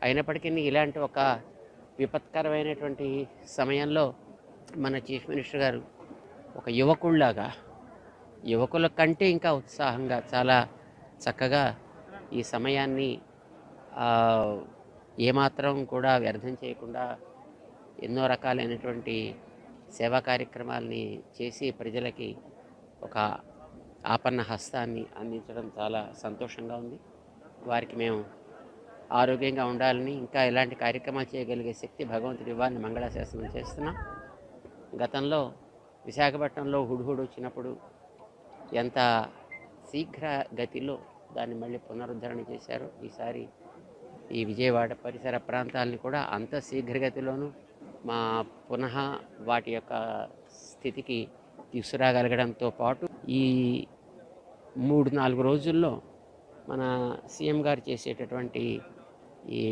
అయినప్పటికీ ఇలాంటి ఒక విపత్కరమైనటువంటి సమయంలో మన చీఫ్ మినిస్టర్ గారు ఒక యువకుల్లాగా, యువకుల కంటే ఇంకా ఉత్సాహంగా చాలా చక్కగా ఈ సమయాన్ని ఏమాత్రం కూడా వ్యర్థం చేయకుండా ఎన్నో రకాలైనటువంటి సేవా కార్యక్రమాలని చేసి ప్రజలకి ఒక ఆపన్న హస్తాన్ని అందించడం చాలా సంతోషంగా ఉంది. వారికి మేము ఆరోగ్యంగా ఉండాలని, ఇంకా ఇలాంటి కార్యక్రమాలు చేయగలిగే శక్తి భగవంతుడి ఇవ్వాలని మంగళాశాసనం చేస్తున్నాం. గతంలో విశాఖపట్నంలో హుడ్హుడ్ వచ్చినప్పుడు ఎంత శీఘ్ర గతిలో దాన్ని మళ్ళీ పునరుద్ధరణ చేశారు. ఈసారి ఈ విజయవాడ పరిసర ప్రాంతాలని కూడా అంత శీఘ్రగతిలోనూ పునః వాటి యొక్క స్థితికి తీసుకురాగలగడంతో పాటు ఈ 3-4 రోజుల్లో మన సీఎం గారు చేసేటటువంటి ఈ